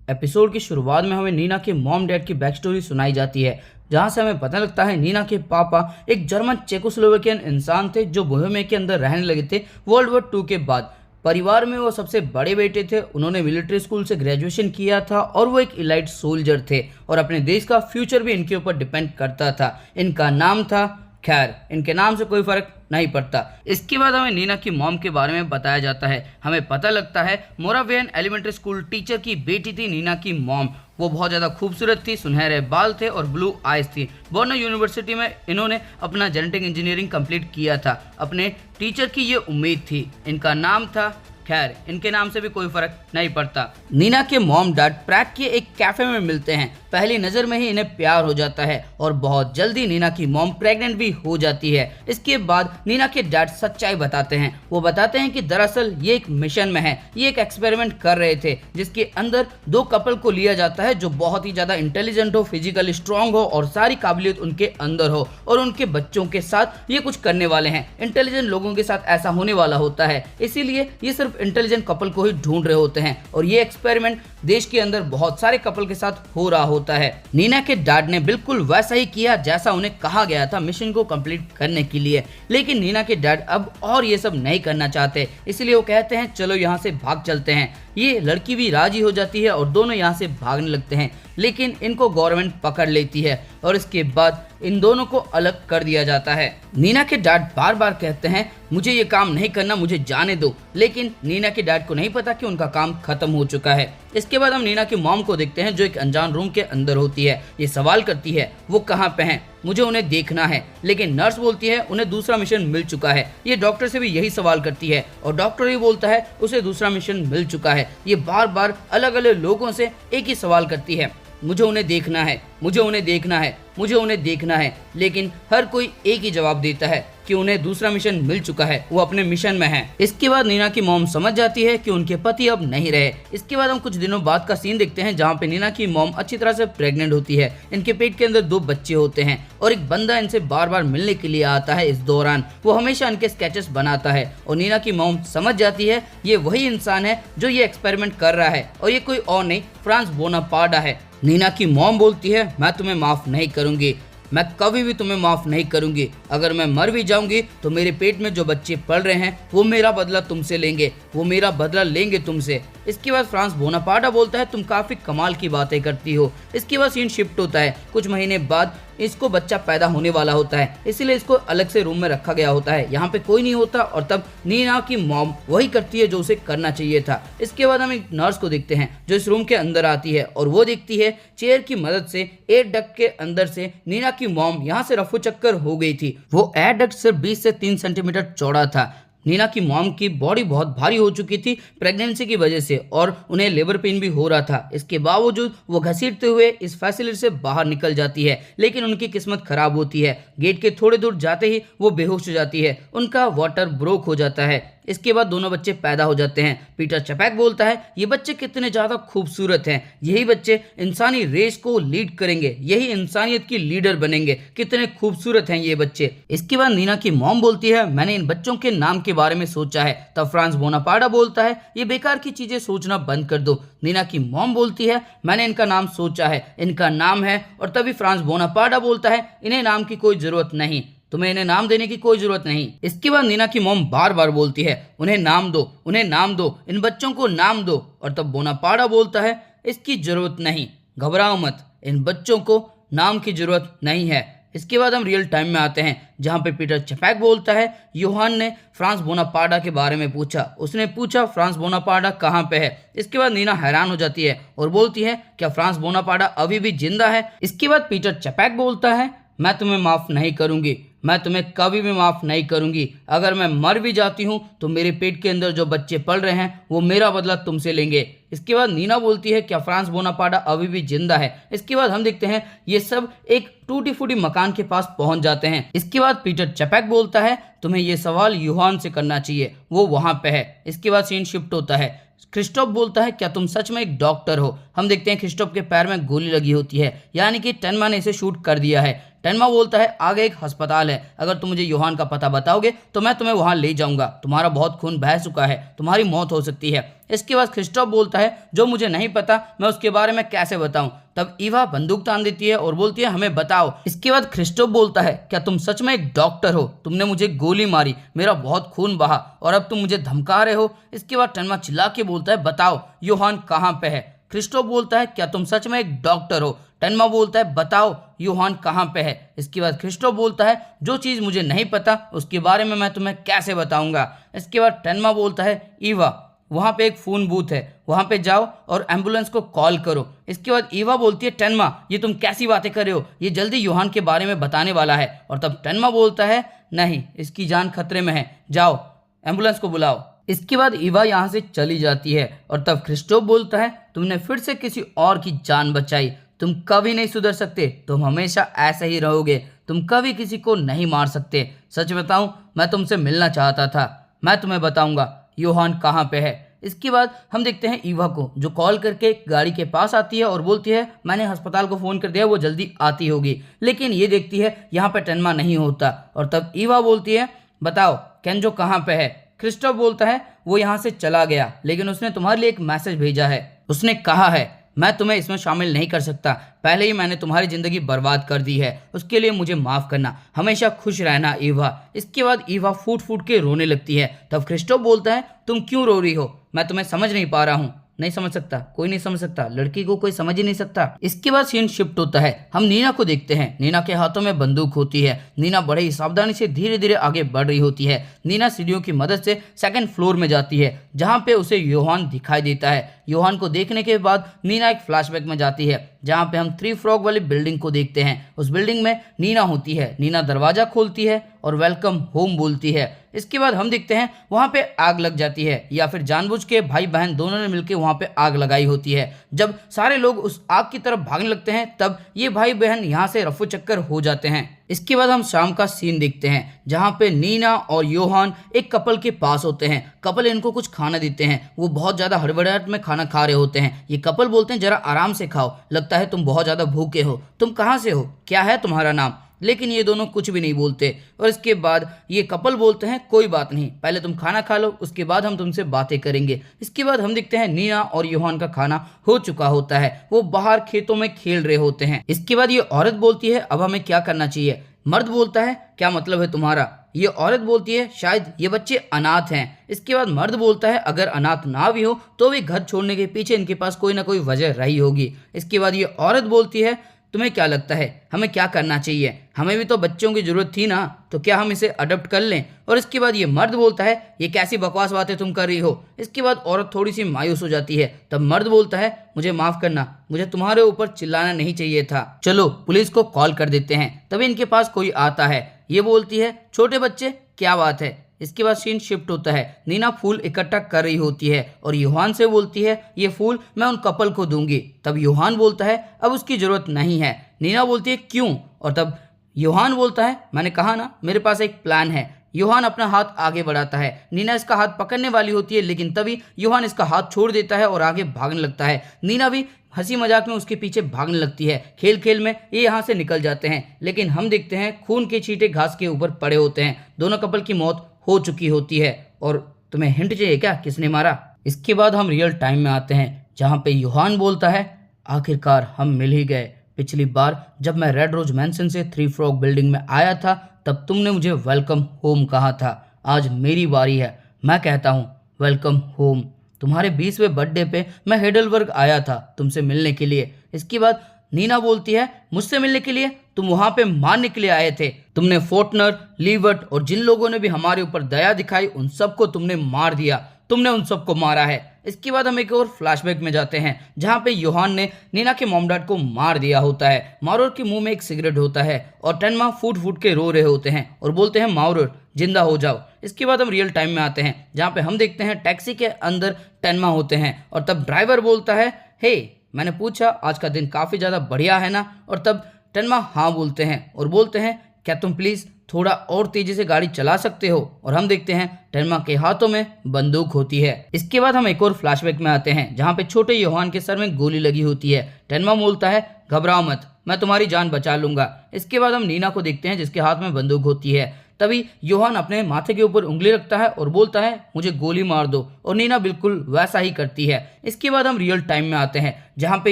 Episode की शुरुआत में हमें नीना के मॉम डैड की बैक स्टोरी सुनाई जाती है, जहां से हमें पता लगता है नीना के पापा एक जर्मन चेकोस्लोवाकियन इंसान थे जो बोहेमिया के अंदर रहने लगे थे वर्ल्ड वॉर 2 के बाद। परिवार में वो सबसे बड़े बेटे थे। उन्होंने मिलिट्री स्कूल से ग्रेजुएशन किया था और वो एक इलाइट सोल्जर थे और अपने देश का फ्यूचर भी इनके ऊपर डिपेंड करता था। इनका नाम था खैर। इनके नाम से कोई फर्क नहीं पड़ता। इसके बाद हमें नीना की मॉम के बारे में बताया जाता है। हमें पता लगता है मोरावियन एलिमेंट्री स्कूल टीचर की बेटी थी नीना की मॉम। वो बहुत ज़्यादा खूबसूरत थी, सुनहरे बाल थे और ब्लू आइज थी। बोर्नो यूनिवर्सिटी में इन्होंने अपना जेनेटिक इंजीनियरिंग कंप्लीट किया था। अपने टीचर की ये उम्मीद थी। इनका नाम था खैर। इनके नाम से भी कोई फर्क नहीं पड़ता। नीना के मॉम डैड प्रैग के एक कैफे में मिलते हैं। पहली नज़र में ही इन्हें प्यार हो जाता है और बहुत जल्दी नीना की मॉम प्रेग्नेंट भी हो जाती है। इसके बाद नीना के डैड सच्चाई बताते हैं। वो बताते हैं कि दरअसल ये एक मिशन में है, ये एक एक्सपेरिमेंट कर रहे थे जिसके अंदर 2 कपल को लिया जाता है जो बहुत ही ज़्यादा इंटेलिजेंट हो, फिजिकली स्ट्रांग हो और सारी काबिलियत उनके अंदर हो, और उनके बच्चों के साथ ये कुछ करने वाले हैं। इंटेलिजेंट लोगों के साथ ऐसा होने वाला होता है, इसीलिए ये सिर्फ इंटेलिजेंट कपल को ही ढूंढ रहे होते हैं और ये एक्सपेरिमेंट देश के अंदर बहुत सारे कपल के साथ हो रहा होता है। नीना के डैड ने बिल्कुल वैसा ही किया जैसा उन्हें कहा गया था मिशन को कंप्लीट करने के लिए, लेकिन नीना के डैड अब और ये सब नहीं करना चाहते, इसलिए वो कहते हैं चलो यहाँ से भाग चलते हैं। ये लड़की भी राजी हो जाती है और दोनों यहाँ से भागने लगते हैं, लेकिन इनको गवर्नमेंट पकड़ लेती है और इसके बाद इन दोनों को अलग कर दिया जाता है। नीना के डैड बार बार कहते हैं मुझे ये काम नहीं करना, मुझे जाने दो, लेकिन नीना के डैड को नहीं पता कि उनका काम खत्म हो चुका है। इसके बाद हम नीना की मॉम को देखते हैं जो एक अनजान रूम के अंदर होती है। ये सवाल करती है वो कहाँ पे हैं, मुझे उन्हें देखना है, लेकिन नर्स बोलती है उन्हें दूसरा मिशन मिल चुका है। ये डॉक्टर से भी यही सवाल करती है और डॉक्टर ही बोलता है उसे दूसरा मिशन मिल चुका है। ये बार बार अलग अलग लोगों से एक ही सवाल करती है, मुझे उन्हें देखना है, मुझे उन्हें देखना है, मुझे उन्हें देखना है, लेकिन हर कोई एक ही जवाब देता है कि उन्हें दूसरा मिशन मिल चुका है, वो अपने मिशन में है। इसके बाद नीना की मॉम समझ जाती है कि उनके पति अब नहीं रहे। इसके बाद हम कुछ दिनों बाद का सीन देखते हैं जहाँ पे नीना की मॉम अच्छी तरह से प्रेग्नेंट होती है। इनके पेट के अंदर 2 बच्चे होते हैं और एक बंदा इनसे बार बार मिलने के लिए आता है। इस दौरान वो हमेशा इनके स्केचेस बनाता है और नीना की मॉम समझ जाती है ये वही इंसान है जो ये एक्सपेरिमेंट कर रहा है और ये कोई और नहीं फ्रांस बोनापार्टा है। नीना की मॉम बोलती है मैं तुम्हें माफ नहीं करूंगी, मैं कभी भी तुम्हें माफ नहीं करूंगी। अगर मैं मर भी जाऊंगी तो मेरे पेट में जो बच्चे पल रहे हैं वो मेरा बदला तुमसे लेंगे, वो मेरा बदला लेंगे तुमसे। इसके बाद फ्रांस बोनापार्टा बोलता है तुम काफी कमाल की बातें करती हो। इसके बाद सीन शिफ्ट होता है। कुछ महीने बाद इसको बच्चा पैदा होने वाला होता है, इसीलिए इसको अलग से रूम में रखा गया होता है। यहाँ पे कोई नहीं होता और तब नीना की मॉम वही करती है जो उसे करना चाहिए था। इसके बाद हम एक नर्स को देखते हैं जो इस रूम के अंदर आती है और वो देखती है चेयर की मदद से एयर डक्ट के अंदर से नीना की मॉम यहाँ से रफू चक्कर हो गई थी। वो एयर डक्ट सिर्फ 20 से 3 सेंटीमीटर चौड़ा था। नीना की मॉम की बॉडी बहुत भारी हो चुकी थी प्रेगनेंसी की वजह से और उन्हें लेबर पेन भी हो रहा था। इसके बावजूद वो घसीटते हुए इस फैसिलिटी से बाहर निकल जाती है, लेकिन उनकी किस्मत खराब होती है। गेट के थोड़े दूर जाते ही वो बेहोश हो जाती है, उनका वाटर ब्रोक हो जाता है। इसके बाद दोनों बच्चे पैदा हो जाते हैं। पीटर चपैक बोलता है ये बच्चे कितने ज़्यादा खूबसूरत हैं, यही बच्चे इंसानी रेस को लीड करेंगे, यही इंसानियत की लीडर बनेंगे, कितने खूबसूरत हैं ये बच्चे। इसके बाद नीना की मॉम बोलती है मैंने इन बच्चों के नाम के बारे में सोचा है। तब फ्रांस बोनापार्टा बोलता है ये बेकार की चीज़ें सोचना बंद कर दो। नीना की मॉम बोलती है मैंने इनका नाम सोचा है, इनका नाम है, और तभी फ्रांस बोनापार्टा बोलता है इन्हें नाम की कोई ज़रूरत नहीं, तुम्हें इन्हें नाम देने की कोई जरूरत नहीं। इसके बाद नीना की मॉम बार बार बोलती है उन्हें नाम दो, उन्हें नाम दो, इन बच्चों को नाम दो, और तब बोनापार्टा बोलता है इसकी जरूरत नहीं, घबराओ मत, इन बच्चों को नाम की जरूरत नहीं है। इसके बाद हम रियल टाइम में आते हैं जहाँ पे पीटर चपैक बोलता है योहान ने फ्रांस बोनापार्टा के बारे में पूछा। उसने पूछा फ्रांस बोनापार्टा कहाँ पे है। इसके बाद नीना हैरान हो जाती है और बोलती है क्या फ्रांस बोनापार्टा अभी भी जिंदा है। इसके बाद पीटर चपैक बोलता है मैं तुम्हें माफ नहीं करूंगी, मैं तुम्हें कभी भी माफ़ नहीं करूंगी। अगर मैं मर भी जाती हूँ तो मेरे पेट के अंदर जो बच्चे पल रहे हैं वो मेरा बदला तुमसे लेंगे। इसके बाद नीना बोलती है क्या फ्रांस बोनापार्टा अभी भी जिंदा है। इसके बाद हम देखते हैं ये सब एक टूटी फूटी मकान के पास पहुंच जाते हैं। इसके बाद पीटर चपैक बोलता है तुम्हें ये सवाल यूहान से करना चाहिए, वो वहां पे है। इसके बाद सीन शिफ्ट होता है। क्रिस्टोफ बोलता है क्या तुम सच में एक डॉक्टर हो। हम देखते हैं क्रिस्टोफ के पैर में गोली लगी होती है, यानी कि टनमा ने इसे शूट कर दिया है। टेनमा बोलता है आगे एक अस्पताल है, अगर तुम मुझे योहान का पता बताओगे तो मैं तुम्हें वहां ले जाऊंगा, तुम्हारा बहुत खून बह चुका है, तुम्हारी मौत हो सकती है। इसके बाद क्रिस्टोफ बोलता है जो मुझे नहीं पता मैं उसके बारे में कैसे बताऊं। तब ईवा बंदूक तान देती है और बोलती है हमें बताओ। इसके बाद क्रिस्टोफ बोलता है क्या तुम सच में एक डॉक्टर हो, तुमने मुझे गोली मारी, मेरा बहुत खून बहा और अब तुम मुझे धमका रहे हो। इसके बाद टेनमा चिल्ला के बोलता है बताओ योहान कहाँ पे है। क्रिस्टोफ बोलता है क्या तुम सच में एक डॉक्टर हो। टेनमा बोलता है बताओ योहान कहाँ पे है। इसके बाद क्रिस्टोफ बोलता है जो चीज़ मुझे नहीं पता उसके बारे में मैं तुम्हें कैसे बताऊंगा। इसके बाद टेनमा बोलता है ईवा वहाँ पे एक फ़ोन बूथ है, वहाँ पे जाओ और एम्बुलेंस को कॉल करो। इसके बाद ईवा बोलती है टेनमा ये तुम कैसी बातें कर रहे हो, ये जल्दी योहान के बारे में बताने वाला है। और तब टेनमा बोलता है नहीं इसकी जान खतरे में है, जाओ एम्बुलेंस को बुलाओ। इसके बाद ईवा यहाँ से चली जाती है और तब क्रिस्टोफ बोलता है तुमने फिर से किसी और की जान बचाई, तुम कभी नहीं सुधर सकते, तुम हमेशा ऐसे ही रहोगे, तुम कभी किसी को नहीं मार सकते। सच बताऊं मैं तुमसे मिलना चाहता था, मैं तुम्हें बताऊंगा योहान कहाँ पे है। इसके बाद हम देखते हैं ईवा को जो कॉल करके गाड़ी के पास आती है और बोलती है मैंने अस्पताल को फ़ोन कर दिया, वो जल्दी आती होगी। लेकिन ये देखती है यहाँ पे टेनमा नहीं होता और तब ईवा बोलती है बताओ केंजो कहाँ पे है। क्रिस्टोफ बोलता है वो यहाँ से चला गया लेकिन उसने तुम्हारे लिए एक मैसेज भेजा है, उसने कहा है मैं तुम्हें इसमें शामिल नहीं कर सकता, पहले ही मैंने तुम्हारी ज़िंदगी बर्बाद कर दी है, उसके लिए मुझे माफ़ करना, हमेशा खुश रहना ईवा। इसके बाद ईवा फूट फूट के रोने लगती है। तब क्रिस्टोफ बोलता है तुम क्यों रो रही हो, मैं तुम्हें समझ नहीं पा रहा हूँ। नहीं समझ सकता, कोई नहीं समझ सकता, लड़की को कोई समझ ही नहीं सकता। इसके बाद सीन शिफ्ट होता है, हम नीना को देखते हैं। नीना के हाथों में बंदूक होती है। नीना बड़े ही सावधानी से धीरे धीरे आगे बढ़ रही होती है। नीना सीढ़ियों की मदद से सेकंड फ्लोर में जाती है जहाँ पे उसे योहान दिखाई देता है। योहान को देखने के बाद नीना एक फ्लैशबैक में जाती है जहाँ पे हम थ्री फ्रॉग वाली बिल्डिंग को देखते हैं। उस बिल्डिंग में नीना होती है। नीना दरवाजा खोलती है और वेलकम होम बोलती है। इसके बाद हम देखते हैं वहाँ पे आग लग जाती है, या फिर जानबूझ के भाई बहन दोनों ने मिलकर वहाँ पे आग लगाई होती है। जब सारे लोग उस आग की तरफ भागने लगते हैं तब ये भाई बहन यहाँ से रफू चक्कर हो जाते हैं। इसके बाद हम शाम का सीन देखते हैं जहाँ पे नीना और योहान एक कपल के पास होते हैं। कपल इनको कुछ खाना देते हैं, वो बहुत ज़्यादा हड़बड़ाहट में खाना खा रहे होते हैं। ये कपल बोलते हैं जरा आराम से खाओ, लगता है तुम बहुत ज़्यादा भूखे हो, तुम कहाँ से हो, क्या है तुम्हारा नाम। लेकिन ये दोनों कुछ भी नहीं बोलते और इसके बाद ये कपल बोलते हैं कोई बात नहीं, पहले तुम खाना खा लो उसके बाद हम तुमसे बातें करेंगे। इसके बाद हम देखते हैं नीना और योहान का खाना हो चुका होता है, वो बाहर खेतों में खेल रहे होते हैं। इसके बाद ये औरत बोलती है अब हमें क्या करना चाहिए। मर्द बोलता है क्या मतलब है तुम्हारा। ये औरत बोलती है शायद ये बच्चे अनाथ हैं। इसके बाद मर्द बोलता है अगर अनाथ ना भी हो तो भी घर छोड़ने के पीछे इनके पास कोई ना कोई वजह रही होगी। इसके बाद ये औरत बोलती है तुम्हें क्या लगता है हमें क्या करना चाहिए, हमें भी तो बच्चों की ज़रूरत थी ना, तो क्या हम इसे अडॉप्ट कर लें। और इसके बाद ये मर्द बोलता है ये कैसी बकवास बातें तुम कर रही हो। इसके बाद औरत थोड़ी सी मायूस हो जाती है। तब मर्द बोलता है मुझे माफ़ करना, मुझे तुम्हारे ऊपर चिल्लाना नहीं चाहिए था, चलो पुलिस को कॉल कर देते हैं। तभी इनके पास कोई आता है। ये बोलती है छोटे बच्चे क्या बात है। इसके बाद सीन शिफ्ट होता है, नीना फूल इकट्ठा कर रही होती है और योहान से बोलती है ये फूल मैं उन कपल को दूंगी। तब योहान बोलता है अब उसकी ज़रूरत नहीं है। नीना बोलती है क्यों। और तब योहान बोलता है मैंने कहा ना मेरे पास एक प्लान है। योहान अपना हाथ आगे बढ़ाता है, नीना इसका हाथ पकड़ने वाली होती है लेकिन तभी योहान इसका हाथ छोड़ देता है और आगे भागने लगता है। नीना भी हंसी मजाक में उसके पीछे भागने लगती है। खेल खेल में ये यहाँ से निकल जाते हैं लेकिन हम देखते हैं खून के छींटे घास के ऊपर पड़े होते हैं। दोनों कपल की मौत हो चुकी होती है। और तुम्हें हिंट चाहिए क्या किसने मारा। इसके बाद हम रियल टाइम में आते हैं जहाँ पे योहान बोलता है आखिरकार हम मिल ही गए। पिछली बार जब मैं रेड रोज मैंसन से थ्री फ्रॉग बिल्डिंग में आया था तब तुमने मुझे वेलकम होम कहा था, आज मेरी बारी है, मैं कहता हूँ वेलकम होम। तुम्हारे 20वें बर्थडे पे मैं हेडलबर्ग आया था तुमसे मिलने के लिए। इसके बाद नीना बोलती है मुझसे मिलने के लिए, तुम वहां पे मारने के लिए आए थे। तुमने फोर्टनर, लीवर्ट और जिन लोगों ने भी हमारे ऊपर दया दिखाई उन सबको तुमने मार दिया, तुमने उन सबको मारा है। इसके बाद हम एक और फ्लैशबैक में जाते हैं जहाँ पे योहान ने नीना के मॉम डैड को मार दिया होता है। माउरर के मुंह में एक सिगरेट होता है और टेनमा फूट फूट के रो रहे होते हैं और बोलते हैं माउरर जिंदा हो जाओ। इसके बाद हम रियल टाइम में आते हैं जहाँ पे हम देखते हैं टैक्सी के अंदर टेनमा होते हैं और तब ड्राइवर बोलता है हे मैंने पूछा आज का दिन काफ़ी ज़्यादा बढ़िया है ना। और तब टेनमा हाँ बोलते हैं और बोलते हैं क्या तुम प्लीज़ थोड़ा और तेजी से गाड़ी चला सकते हो। और हम देखते हैं टेनमा के हाथों में बंदूक होती है। इसके बाद हम एक और फ्लैशबैक में आते हैं जहाँ पे छोटे योहान के सर में गोली लगी होती है। टेनमा बोलता है घबराओ मत, मैं तुम्हारी जान बचा लूंगा। इसके बाद हम नीना को देखते हैं जिसके हाथ में बंदूक होती है। तभी योहान अपने माथे के ऊपर उंगली रखता है और बोलता है मुझे गोली मार दो, और नीना बिल्कुल वैसा ही करती है। इसके बाद हम रियल टाइम में आते हैं जहां पे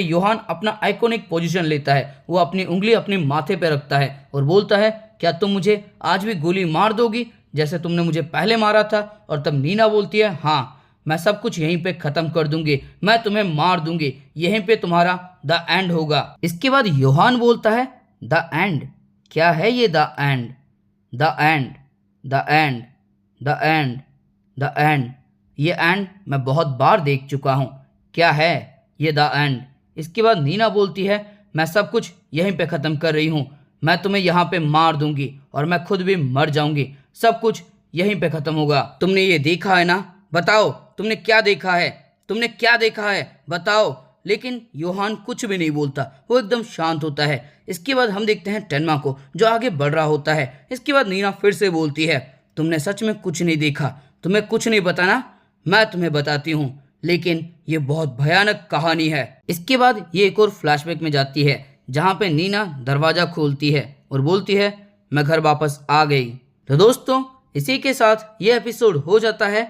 योहान अपना आइकॉनिक पोजीशन लेता है। वो अपनी उंगली अपने माथे पे रखता है और बोलता है क्या तुम मुझे आज भी गोली मार दोगी जैसे तुमने मुझे पहले मारा था? और तब नीना बोलती है हाँ, मैं सब कुछ यहीं पे खत्म कर दूंगी, मैं तुम्हें मार दूंगी, यहीं पे तुम्हारा द एंड होगा। इसके बाद योहान बोलता है द एंड? क्या है ये the end? The end, the end, the end, the end, ये एंड मैं बहुत बार देख चुका हूँ, क्या है ये द एंड? इसके बाद नीना बोलती है मैं सब कुछ यहीं पे ख़त्म कर रही हूँ, मैं तुम्हें यहाँ पे मार दूंगी और मैं खुद भी मर जाऊंगी, सब कुछ यहीं पे ख़त्म होगा। तुमने ये देखा है ना, बताओ तुमने क्या देखा है, तुमने क्या देखा है बताओ। लेकिन योहान कुछ भी नहीं बोलता, वो एकदम शांत होता है। इसके बाद हम देखते हैं टेनमा को जो आगे बढ़ रहा होता है। इसके बाद नीना फिर से बोलती है तुमने सच में कुछ नहीं देखा, तुम्हें कुछ नहीं पता ना, मैं तुम्हें बताती हूँ, लेकिन ये बहुत भयानक कहानी है। इसके बाद ये एक और फ्लैशबैक में जाती है जहाँ पे नीना दरवाज़ा खोलती है और बोलती है मैं घर वापस आ गई। तो दोस्तों इसी के साथ ये एपिसोड हो जाता है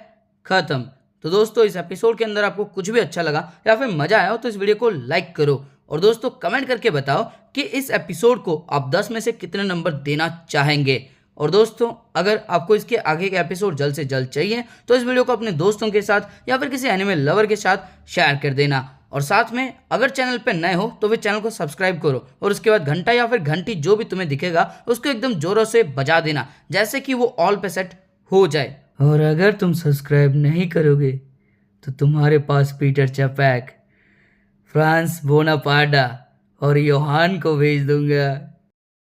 ख़त्म। तो दोस्तों इस एपिसोड के अंदर आपको कुछ भी अच्छा लगा या फिर मज़ा आया हो तो इस वीडियो को लाइक करो, और दोस्तों कमेंट करके बताओ कि इस एपिसोड को आप 10 में से कितने नंबर देना चाहेंगे। और दोस्तों अगर आपको इसके आगे के एपिसोड जल्द से जल्द चाहिए तो इस वीडियो को अपने दोस्तों के साथ या फिर किसी एनिमे लवर के साथ शेयर कर देना, और साथ में अगर चैनल पर नए हो तो फिर चैनल को सब्सक्राइब करो, और उसके बाद घंटा या फिर घंटी जो भी तुम्हें दिखेगा उसको एकदम जोरों से बजा देना जैसे कि वो ऑल पे सेट हो जाए। और अगर तुम सब्सक्राइब नहीं करोगे तो तुम्हारे पास पीटर चैपैक, फ्रांस बोनापार्टा और योहान को भेज दूंगा।